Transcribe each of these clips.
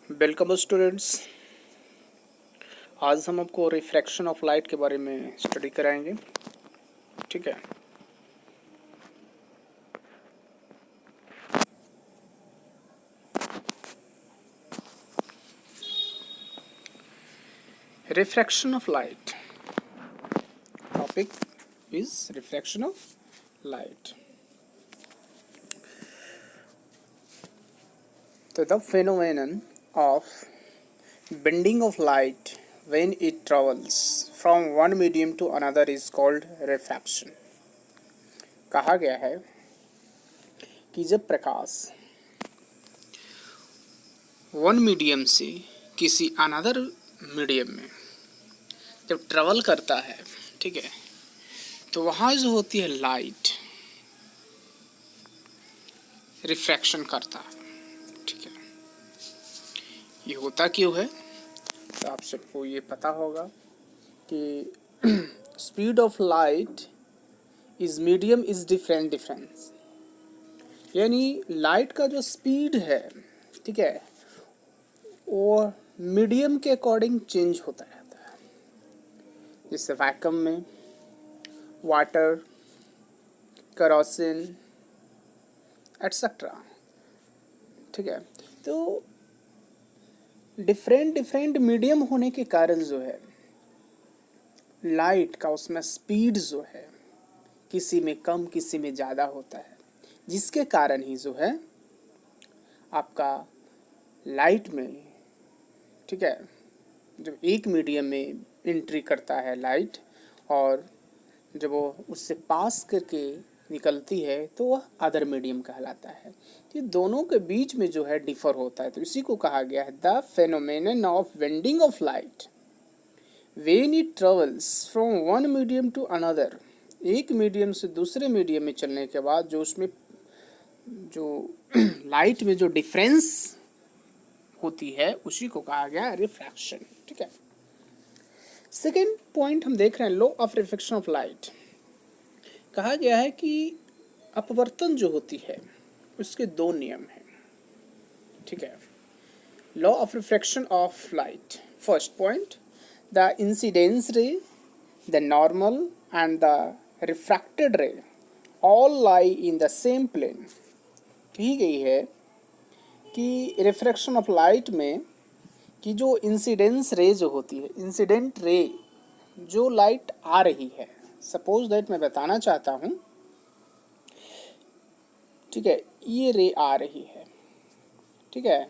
Welcome students. आज हम आपको रिफ्रैक्शन ऑफ लाइट के बारे में स्टडी कराएंगे। ठीक है, refraction of light. Topic is refraction of light. तो the phenomenon of bending of light when it travels from one medium to another is called refraction। कहा गया है कि जब प्रकाश वन मीडियम से किसी अनदर मीडियम में जब ट्रेवल करता है, ठीक है, तो वहाँ जो होती है लाइट रिफ्रैक्शन करता है। ठीक है, ये होता क्यों है? तो आप सबको ये पता होगा कि speed of light is medium is difference, यानी लाइट का जो स्पीड है, ठीक है, वो मीडियम के अकॉर्डिंग चेंज होता रहता है। जैसे वैक्यूम में वाटर, केरोसिन एटसेट्रा। ठीक है, तो डिफरेंट मीडियम होने के कारण जो है लाइट का उसमें स्पीड जो है किसी में कम किसी में ज़्यादा होता है, जिसके कारण ही जो है आपका लाइट में, ठीक है, जब एक मीडियम में एंट्री करता है लाइट और जब वो उससे पास करके निकलती है तो वह अदर मीडियम कहलाता है। ये दोनों के बीच में जो है डिफर होता है, तो इसी को कहा गया है the phenomenon of bending of light when it travels from one medium to another. एक मीडियम से दूसरे मीडियम में चलने के बाद जो उसमें जो लाइट में जो डिफरेंस होती है उसी को कहा गया रिफ्रैक्शन। ठीक है, सेकेंड पॉइंट हम देख रहे हैं law of refraction of light. कहा गया है कि अपवर्तन जो होती है उसके दो नियम हैं। ठीक है, law of refraction of light. First point, the incidence ray, the normal and the refracted ray all lie in the same plane. कही गई है कि रिफ्रैक्शन ऑफ लाइट में कि जो इंसिडेंस रे जो होती है, इंसिडेंट रे जो लाइट आ रही है, सपोज दैट मैं बताना चाहता हूँ, ठीक है, ये रे आ रही है, ठीक है,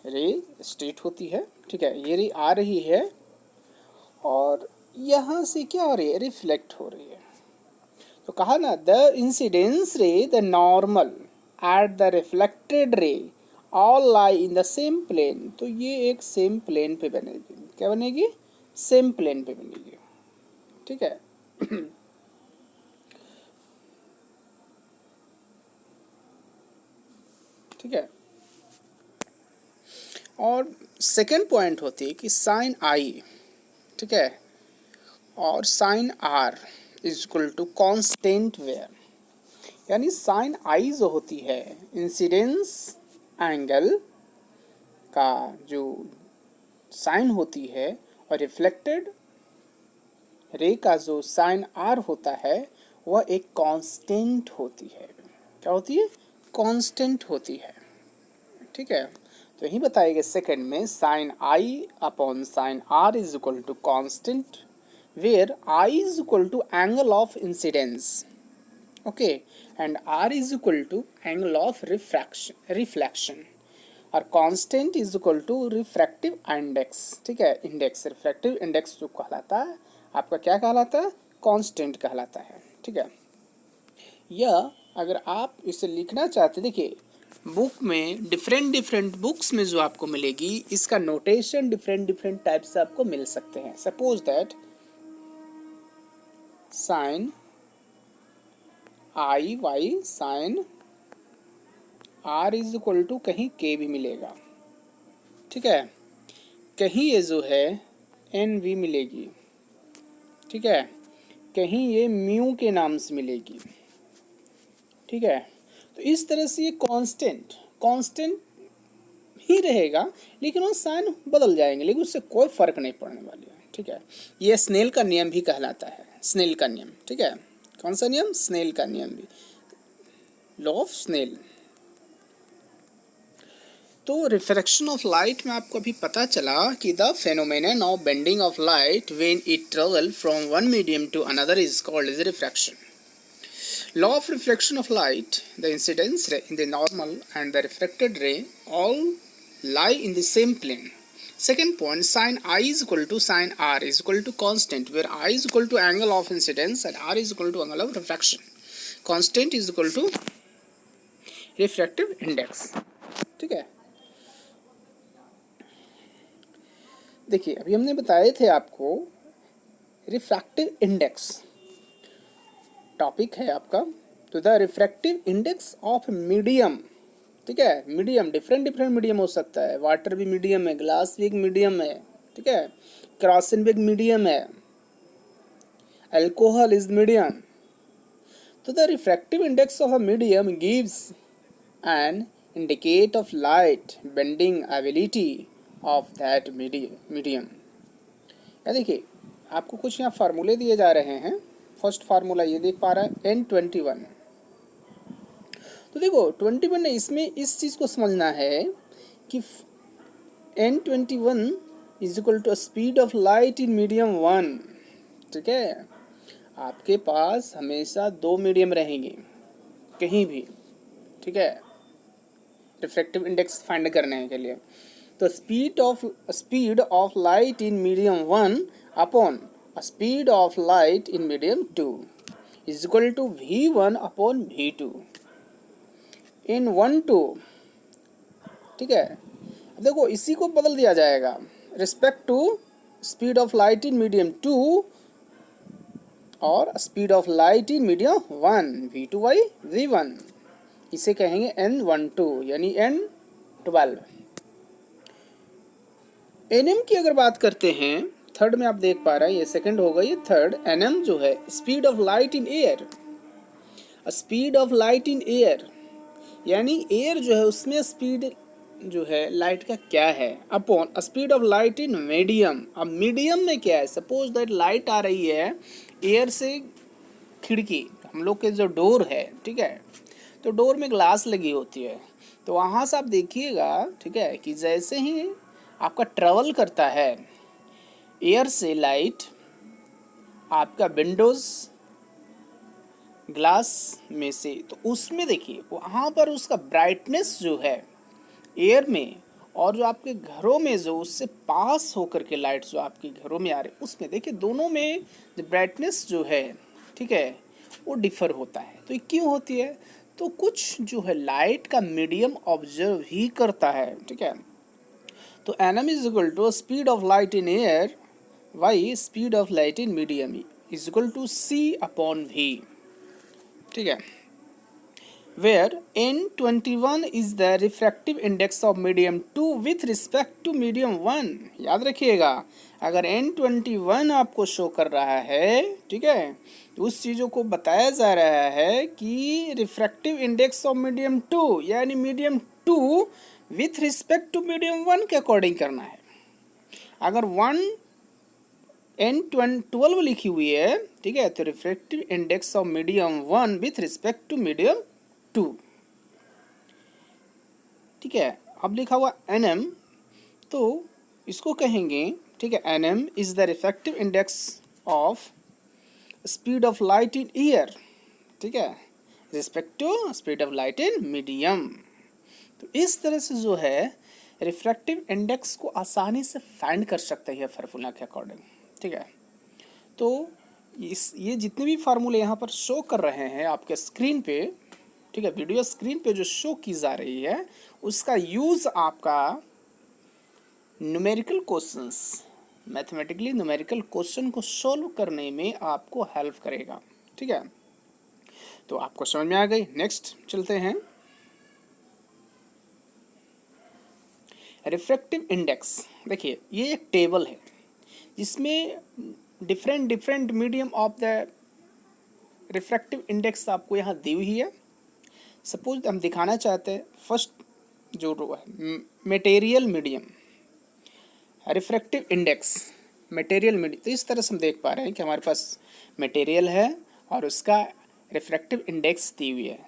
रे स्ट्रेट होती है, ठीक है, ये रे आ रही है और यहाँ से क्या हो रही है, रिफ्लेक्ट हो रही है। तो कहा ना the incidence ray, the normal at the reflected ray all lie in the same plane. तो ये एक सेम प्लेन पे बनेगी। क्या बनेगी? सेम प्लेन पे बनेगी। ठीक है, ठीक है। और सेकेंड पॉइंट होती है कि साइन आई, ठीक है, और sine r is equal to constant where. यानी साइन आई जो होती है इंसिडेंस एंगल का जो साइन होती है, और रिफ्लेक्टेड रे का जो साइन आर होता है वह एक कांस्टेंट होती है। क्या होती है? कांस्टेंट होती है। ठीक है, तो यही बताएगा सेकंड में sine i upon sine r is equal to constant where i is equal to angle of incidence, okay, and r is equal to angle of reflection, और constant is equal to refractive index. ठीक है, index, refractive index जो कहलाता है आपका क्या कहलाता है? कांस्टेंट कहलाता है। ठीक है, यह अगर आप इसे लिखना चाहते, देखिए बुक में डिफरेंट बुक्स में जो आपको मिलेगी इसका नोटेशन डिफरेंट टाइप से आपको मिल सकते हैं। Suppose that sine I by sine r is equal to, कहीं के भी मिलेगा, ठीक है, कहीं ये जो है एन भी मिलेगी, ठीक है, कहीं ये म्यू के नाम से मिलेगी। ठीक है, तो इस तरह से ये कांस्टेंट ही रहेगा, लेकिन वो साइन बदल जाएंगे, लेकिन उससे कोई फर्क नहीं पड़ने वाली है। ठीक है, ये स्नेल का नियम भी कहलाता है, स्नेल का नियम। ठीक है, कौन सा नियम? स्नेल का नियम भी, लॉ ऑफ स्नेल। तो रिफ्रैक्शन ऑफ लाइट में आपको अभी पता चला कि the phenomenon of bending of light when it travel from one medium to another is called as refraction. Law of reflection of light, the incidence ray in the normal and the refracted ray all lie in the same plane. Second point, sin I is equal to sin R is equal to constant, where I is equal to angle of incidence and R is equal to angle of refraction. Constant is equal to refractive index. ठीक है, देखिए अभी हमने बताए थे आपको refractive index topic है आपका। तो the refractive index of medium, ठीक है, मीडियम डिफरेंट मीडियम हो सकता है, वाटर भी मीडियम है, ग्लास भी एक मीडियम है, ठीक है, केरोसिन भी एक मीडियम है, अल्कोहल इज मीडियम। तो the refractive index of a medium gives an indicate of light bending ability of that medium. या देखिए आपको कुछ यहाँ फार्मूले दिए जा रहे हैं। फर्स्ट फार्मूला ये देख पा रहा है N21। तो देखो 21 ने इसमें इस चीज़ को समझना है कि N21 is equal to speed of light in medium 1। ठीक है, आपके पास हमेशा दो मीडियम रहेंगे कहीं भी, ठीक है, रिफ्रैक्टिव इंडेक्स फाइंड करने के लिए। तो speed of light in medium 1 upon speed of light in medium 2 is equal to V1 upon V2 in 1 2। ठीक है, देखो इसी को बदल दिया जाएगा respect to speed of light in medium 2 और speed of light in medium 1 V2 by V1। इसे कहेंगे N12 यानी N12। Nm की अगर बात करते हैं, थर्ड में आप देख पा रहे हैं, ये सेकंड होगा, ये थर्ड। Nm जो है speed of light in air, speed of light in air यानी एयर जो है उसमें स्पीड जो है लाइट का क्या है, upon speed of light in medium. अब मीडियम में क्या है, सपोज दैट लाइट आ रही है एयर से, खिड़की हम लोग के जो डोर है, ठीक है, तो डोर में ग्लास लगी होती है, तो वहाँ से आप देखिएगा, ठीक है, कि जैसे ही आपका ट्रेवल करता है एयर से लाइट आपका विंडोज ग्लास में से, तो उसमें देखिए वहाँ पर उसका ब्राइटनेस जो है एयर में और जो आपके घरों में जो उससे पास होकर के लाइट जो आपके घरों में आ रहे, उसमें देखिए दोनों में जो ब्राइटनेस जो है, ठीक है, वो डिफर होता है। तो ये क्यों होती है, तो कुछ जो है लाइट का मीडियम ऑब्जर्व ही करता है। ठीक है, तो Nm is equal to speed of light in air by speed of light in medium is equal to C upon V। ठीक है, where N21 is the refractive index of medium 2 with respect to medium 1। याद रखिएगा, अगर N21 आपको show कर रहा है, ठीक है, तो उस चीज़ों को बताया जा रहा है कि रिफ्रैक्टिव इंडेक्स ऑफ मीडियम 2 यानी medium 2 with respect to medium 1 के अकॉर्डिंग करना है। अगर 12 लिखी हुई है, ठीक है, तो refractive index of medium 1 with respect to medium 2। ठीक है, अब लिखा हुआ Nm, तो इसको कहेंगे, ठीक है, Nm is the refractive index of speed of light in air, ठीक है, respect to speed of light in medium. तो इस तरह से जो है रिफ्रैक्टिव इंडेक्स को आसानी से फाइंड कर सकते हैं फार्मूला के अकॉर्डिंग। ठीक है, तो ये जितने भी फार्मूले यहाँ पर शो कर रहे हैं आपके स्क्रीन पे, ठीक है, वीडियो स्क्रीन पे जो शो की जा रही है, उसका यूज़ आपका numerical questions, mathematically numerical question को सॉल्व करने में आपको हेल्प करेगा। ठीक है, तो आपको समझ में आ गई। नेक्स्ट चलते हैं, रिफ्रैक्टिव इंडेक्स। देखिए ये एक टेबल है जिसमें different medium of the refractive index आपको यहाँ दी हुई है। सपोज हम दिखाना चाहते हैं, फर्स्ट जो रो है material medium, refractive index, material medium. तो इस तरह से हम देख पा रहे हैं कि हमारे पास मटेरियल है और उसका रिफ्रैक्टिव इंडेक्स दी हुई है।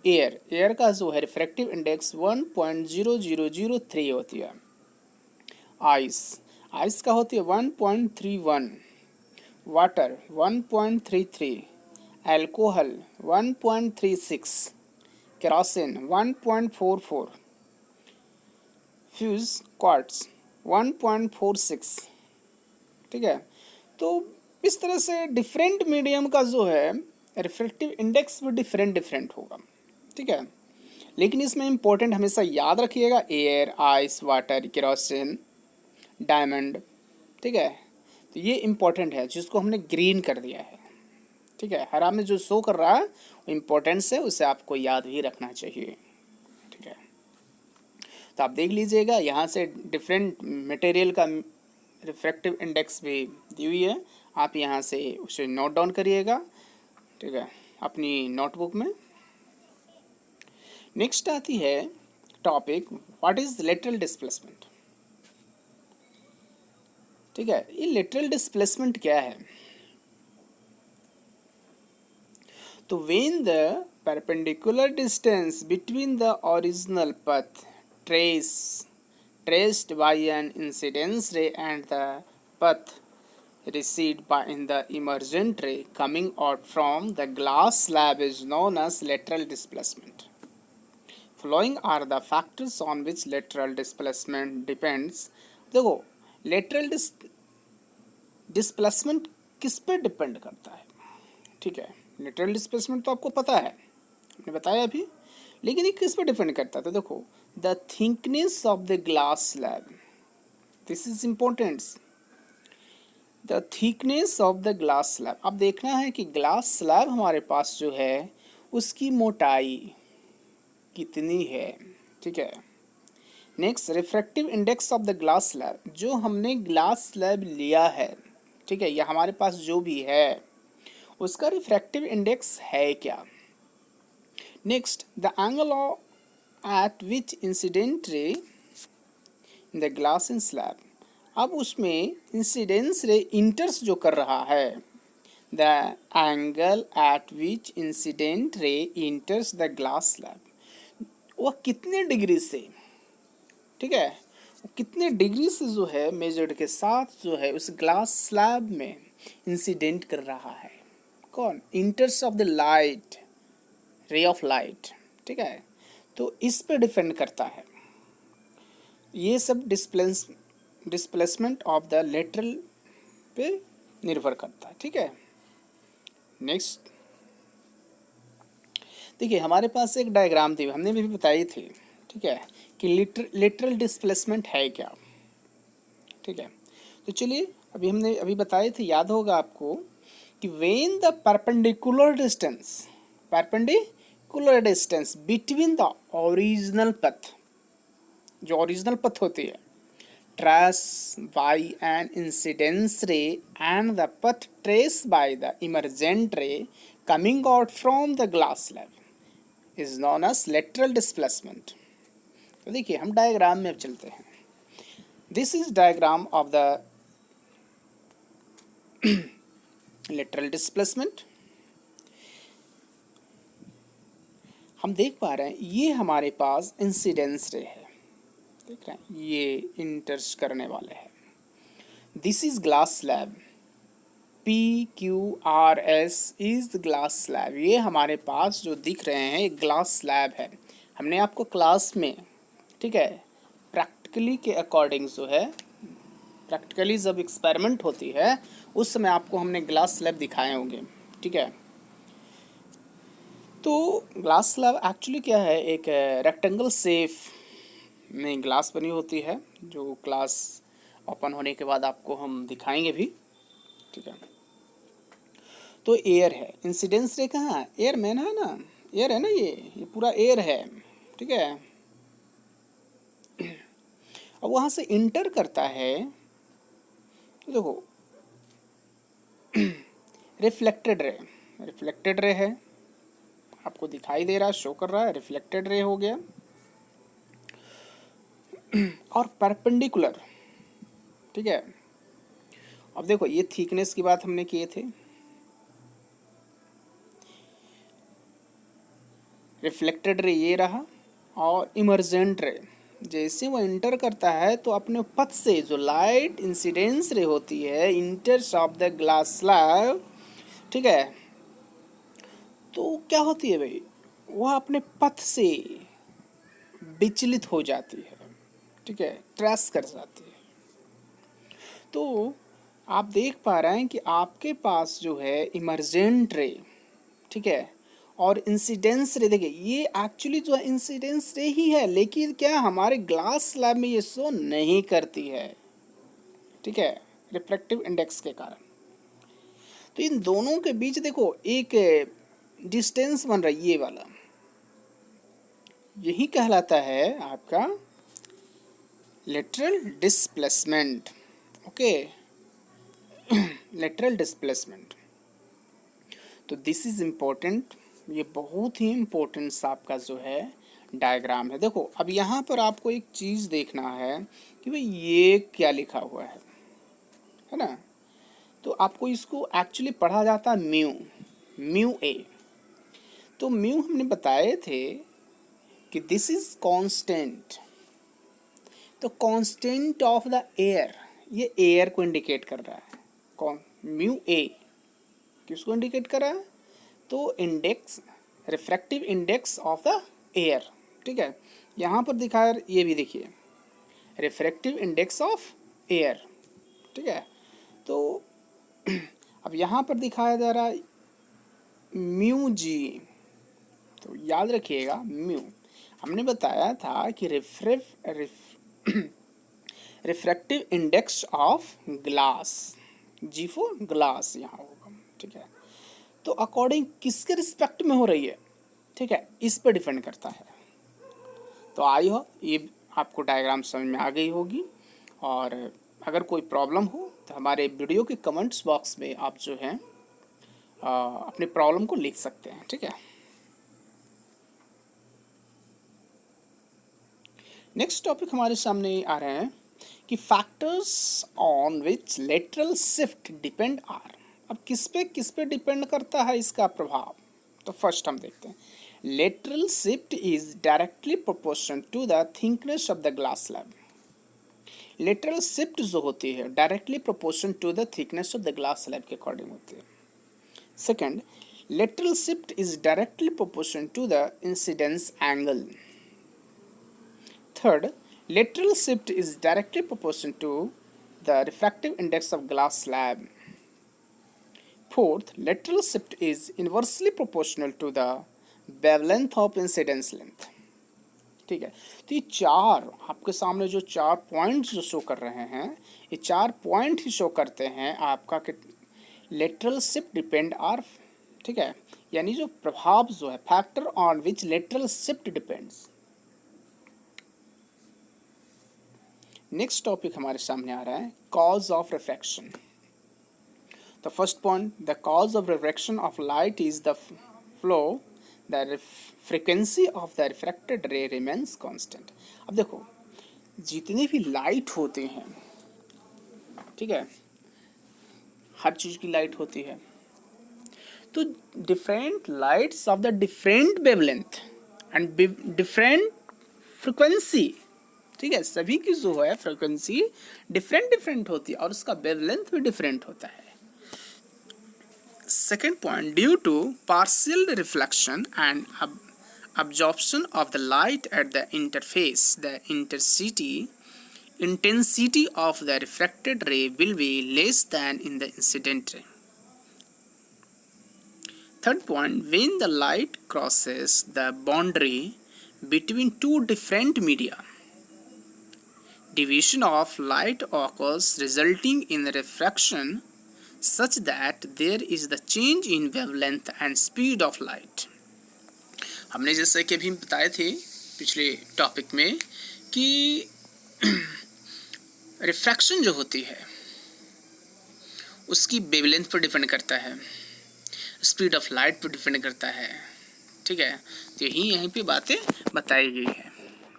एयर का जो है रिफ्रैक्टिव इंडेक्स 1.0003 होती है। आइस का होती है 1.31, water 1.33, alcohol 1.36, kerosene 1.44, fuse quartz 1.46। ठीक है, तो इस तरह से डिफरेंट मीडियम का जो है रिफ्रैक्टिव इंडेक्स भी डिफरेंट डिफरेंट होगा। ठीक है, लेकिन इसमें इंपॉर्टेंट हमेशा याद रखिएगा air, ice, water, kerosene, diamond. ठीक है, तो ये इंपॉर्टेंट है जिसको हमने ग्रीन कर दिया है। ठीक है, हरा में जो शो कर रहा है वो इम्पोर्टेंस है, उसे आपको याद भी रखना चाहिए। ठीक है, तो आप देख लीजिएगा यहाँ से डिफरेंट मटेरियल का रिफ्रैक्टिव इंडेक्स भी दी हुई है, आप यहाँ से उसे नोट डाउन करिएगा। ठीक है, अपनी नोटबुक में। नेक्स्ट आती है topic what is lateral displacement. ठीक है, ये लेटरल डिस्प्लेसमेंट क्या है? तो when the perpendicular distance between the original path traced by an incidence ray and the path received by in the emergent ray coming out from the glass slab is known as lateral displacement. Following are the factors on which lateral displacement depends. देखो lateral displacement किस पे depend करता है? ठीक है, lateral displacement तो आपको पता है, मैंने बताया अभी, लेकिन ये किस पे डिपेंड करता है? तो देखो the thickness of the glass slab, this is important. The thickness of the glass slab, अब देखना है कि ग्लास स्लैब हमारे पास जो है उसकी मोटाई कितनी है। ठीक है, next refractive index of the glass slab, जो हमने ग्लास स्लैब लिया है, ठीक है, या हमारे पास जो भी है उसका रिफ्रैक्टिव इंडेक्स है क्या। Next the angle eight which incident ray in the glass in slab, अब उसमें इंसिडेंस रे इंटर्स जो कर रहा है, the angle eight which incident ray इंटर्स the glass slab, वह कितने डिग्री से, ठीक है, कितने डिग्री से जो है मेजर्ड के साथ जो है उस ग्लास स्लैब में इंसिडेंट कर रहा है। कौन? इंटर्स of the light, ray of light. ठीक है, तो इस पे डिपेंड करता है, ये सब डिस्प्लेसमेंट ऑफ द लेटरल पे निर्भर करता है। ठीक है, नेक्स्ट देखिए हमारे पास एक डायग्राम थी, हमने भी बताई थी। ठीक है, कि लेटरल डिस्प्लेसमेंट है क्या। ठीक है, तो चलिए हमने अभी बताए थे, याद होगा आपको कि when the perpendicular distance between the original path, जो ओरिजिनल पथ होती है, trace by an incidence ray and the path trace by the emergent ray coming out from the glass slab is known as lateral displacement. तो देखिए हम diagram में अब चलते हैं। This is diagram of the lateral displacement. हम देख पा रहे हैं ये हमारे पास इंसिडेंस रे है, देख रहे हैं, ये इंटर्स करने वाले हैं। This is glass slab, PQRS is the glass slab, ये हमारे पास जो दिख रहे हैं एक ग्लास स्लैब है। हमने आपको क्लास में, ठीक है, प्रैक्टिकली के अकॉर्डिंग जो है, प्रैक्टिकली जब एक्सपेरिमेंट होती है उस समय आपको हमने ग्लास स्लैब दिखाए होंगे। ठीक है, तो ग्लास स्लैब एक्चुअली क्या है, एक रेक्टेंगल शेप में ग्लास बनी होती है, जो ग्लास ओपन होने के बाद आपको हम दिखाएंगे भी। ठीक है, तो एयर है, इंसिडेंस रे कहाँ है, एयर मैन है ना, एयर है ना, ये पूरा एयर है। ठीक है, अब वहाँ से इंटर करता है, तो देखो रिफ्लेक्टेड रे है, आपको दिखाई दे रहा है, शो कर रहा है, रिफ्लेक्टेड रे हो गया। और परपेंडिकुलर, ठीक है। अब देखो ये थिकनेस की बात हमने किए थे, रिफ्लेक्टेड रे ये रहा, और इमर्जेंट रे जैसे वो इंटर करता है तो अपने पथ से जो लाइट इंसिडेंस रे होती है इंटर्स ऑफ द ग्लास स्लैब, ठीक है, तो क्या होती है भाई, वह अपने पथ से विचलित हो जाती है, ठीक है, ट्रेस कर जाती है। तो आप देख पा रहे हैं कि आपके पास जो है इमर्जेंट रे, ठीक है, और इंसिडेंस रे, देखिए ये एक्चुअली जो है इंसिडेंस रे ही है, लेकिन क्या हमारे ग्लास स्लैब में ये शो नहीं करती है, ठीक है, रिफ्रैक्टिव इंडेक्स के कारण। तो इन दोनों के बीच देखो एक डिस्टेंस बन रहा है, ये वाला, यही कहलाता है आपका lateral displacement, okay, lateral displacement. तो दिस इज इम्पोर्टेंट, ये बहुत ही इम्पोर्टेंट आपका जो है डायग्राम है। देखो अब यहाँ पर आपको एक चीज़ देखना है कि भाई ये क्या लिखा हुआ है ना। तो आपको इसको एक्चुअली पढ़ा जाता है म्यू, म्यू ए। तो म्यू हमने बताए थे कि दिस इज कांस्टेंट, तो कांस्टेंट ऑफ द एयर, ये एयर को इंडिकेट कर रहा है, कौन, म्यू ए किसको इंडिकेट कर रहा है, तो index, refractive index of the air, ठीक है। यहाँ पर दिखाया, ये भी देखिए रिफ्रैक्टिव इंडेक्स ऑफ एयर, ठीक है। तो अब यहाँ पर दिखाया जा रहा है म्यू जी, तो याद रखिएगा म्यू, हमने बताया था कि refractive index of glass, G for glass यहाँ होगा, ठीक है। तो अकॉर्डिंग किसके रिस्पेक्ट में हो रही है, ठीक है, इस पर डिपेंड करता है। तो आई हो ये आपको डायग्राम समझ में आ गई होगी, और अगर कोई प्रॉब्लम हो तो हमारे वीडियो के कमेंट्स बॉक्स में आप जो है अपनी प्रॉब्लम को लिख सकते हैं, ठीक है। नेक्स्ट टॉपिक हमारे सामने आ रहे हैं कि factors on which lateral shift depend are. अब किस पे डिपेंड करता है इसका प्रभाव, तो फर्स्ट हम देखते हैं, lateral shift is directly proportional to the thickness of the glass slab. Lateral shift जो होती है directly proportional to the thickness of the glass slab के अकॉर्डिंग होती है। Second, lateral shift is directly proportional to the incidence angle. Third, lateral shift is directly proportional to the refractive index of glass slab. Fourth, lateral shift is inversely proportional to the wavelength of incidence length. ठीक है, तो ये चार आपके सामने जो चार points जो शो कर रहे हैं, ये चार पॉइंट ही शो करते हैं आपका कि लेटरल शिफ्ट डिपेंड आर, ठीक है, यानी जो प्रभाव जो है, factor on which lateral shift depends. Next topic हमारे सामने आ रहा है cause of refraction. The first point, the cause of refraction of light is the flow, the frequency of the refracted रे रिमेन्स कांस्टेंट। अब देखो जितने भी लाइट होते हैं, ठीक है, हर चीज़ की लाइट होती है, तो different lights off the different wavelength and different frequency, ठीक है, सभी की जो है फ्रीक्वेंसी डिफरेंट होती है और उसका वेवलेंथ भी डिफरेंट होता है। Second point, due to partial reflection and absorption of the light at the interface, the intensity of the refracted ray will be less than in the incident ray. Third point, when the light crosses the boundary between two different media, division of light occurs resulting in refraction such that there is the change in wavelength and speed of light. हमने जैसे कि अभी बताए थे पिछले topic में कि refraction जो होती है उसकी वेवलेंथ पर डिपेंड करता है, स्पीड ऑफ लाइट पर डिपेंड करता है, ठीक है। तो यहीं पे बातें बताई गई है।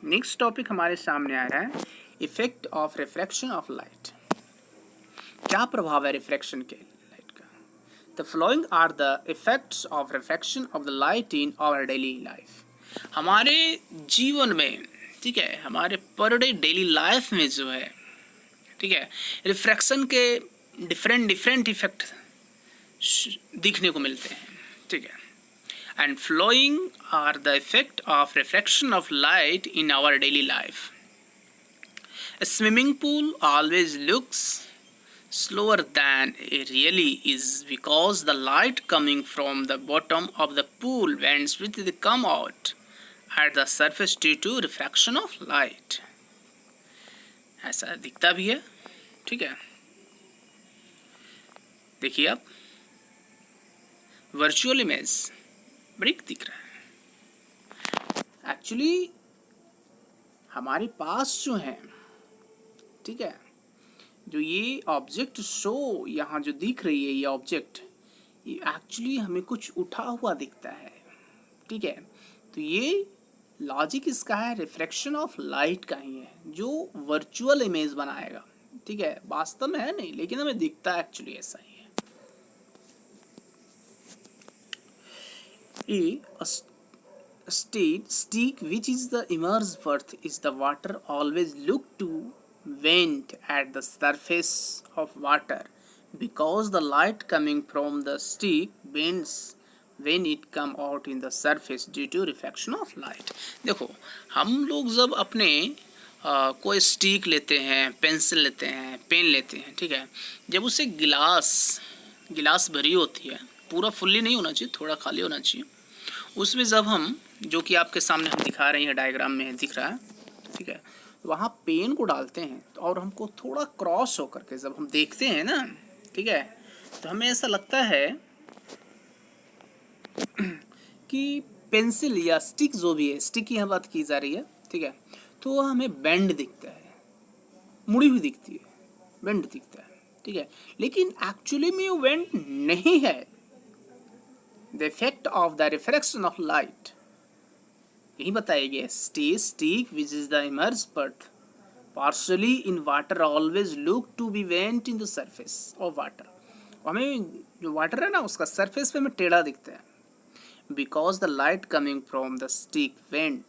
नेक्स्ट टॉपिक हमारे सामने आ रहा है effect of refraction of light. क्या प्रभाव है रिफ्रैक्शन के लाइट का? The flowing are the effects of refraction of the light in our daily life. हमारे जीवन में, ठीक है, हमारे पर डे डेली लाइफ में जो है, ठीक है, रिफ्रैक्शन के डिफरेंट इफेक्ट दिखने को मिलते हैं, ठीक है। And flowing are the effect of refraction of light in our daily life. A swimming pool always looks slower than it really is because the light coming from the bottom of the pool bends with the come out at the surface due to refraction of light। ऐसा दिखता भी है, ठीक है। देखिए आप virtual image brick दिख रहा है। एक्चुअली हमारे पास जो है, ठीक है, जो ये ऑब्जेक्ट शो यहाँ जो दिख रही है, ये ऑब्जेक्ट, ये एक्चुअली हमें कुछ उठा हुआ दिखता है, ठीक है। तो ये लॉजिक इसका है, रिफ्रैक्शन ऑफ लाइट का ही है, जो वर्चुअल इमेज बनाएगा, ठीक है। वास्तव में है नहीं, लेकिन हमें दिखता है एक्चुअली ऐसा ही है। A stick which is the immersed earth is the water always look to vent at the surface of water because the light coming from the stick bends when it come out in the surface due to reflection of light। देखो हम लोग जब अपने कोई stick लेते हैं, pencil लेते हैं, पेन लेते हैं, ठीक है, जब उसे गिलास भरी होती है, पूरा फुल्ली नहीं होना चाहिए, थोड़ा खाली होना चाहिए, उसमें जब हम, जो कि आपके सामने हम दिखा रहे हैं, डायग्राम में दिख रहा है, ठीक है, वहाँ पेन को डालते हैं और हमको थोड़ा क्रॉस होकर के जब हम देखते हैं ना, ठीक है, तो हमें ऐसा लगता है कि पेंसिल या स्टिक जो भी है, स्टिक की यहाँ बात की जा रही है, ठीक है, तो हमें बेंड दिखता है, मुड़ी हुई दिखती है, बेंड दिखता है, ठीक है, लेकिन एक्चुअली में वो बेंड नहीं है। The effect of the refraction of light, यही बताया गया। Stick which is the immersed part partially in water always look to be bent in the surface of water। हमें जो वाटर है ना, उसका सरफेस पे हमें टेढ़ा दिखता है because the light coming from the stick when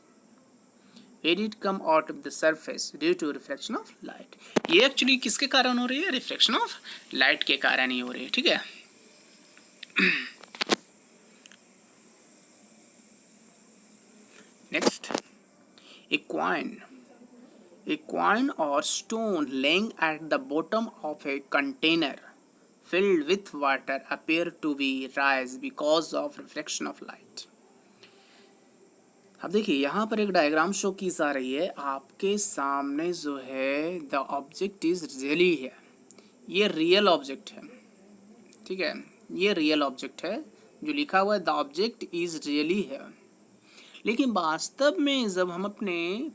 it come out of the surface due to reflection of light। ये एक्चुअली किसके कारण हो रही है? रिफ्लेक्शन ऑफ लाइट के कारण ही हो रही है, ठीक है। Next, a coin or stone laying at the bottom of a container filled with water appear to be rise because of reflection of light। अब देखिए यहाँ पर एक डायग्राम शो की जा रही है आपके सामने, जो है द ऑब्जेक्ट इज रियली है, ये रियल ऑब्जेक्ट है, ठीक है, ये रियल ऑब्जेक्ट है, जो लिखा हुआ है द ऑब्जेक्ट इज रियली है। लेकिन वास्तव में जब हम अपने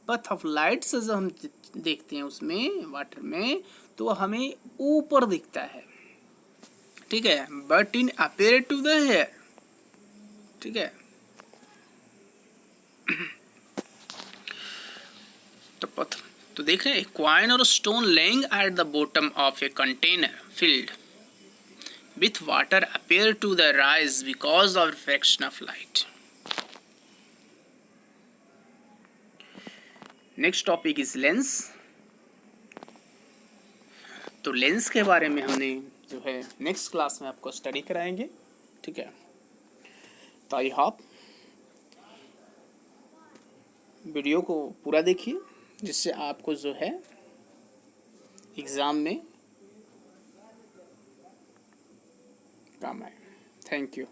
पथ ऑफ लाइट से जब हम देखते हैं उसमें वाटर में, तो हमें ऊपर दिखता है, ठीक है, but in appear to the hair, ठीक है। तो देख रहे हैं, क्वाइन और stone lying at the bottom of a container filled with water appear to the rise because of refraction of light. Next topic is lens. तो lens के बारे में हमने जो है नेक्स्ट क्लास में आपको स्टडी कराएंगे, ठीक है। तो आई होप वीडियो को पूरा देखिए, जिससे आपको जो है एग्ज़ाम में काम आए। Thank you.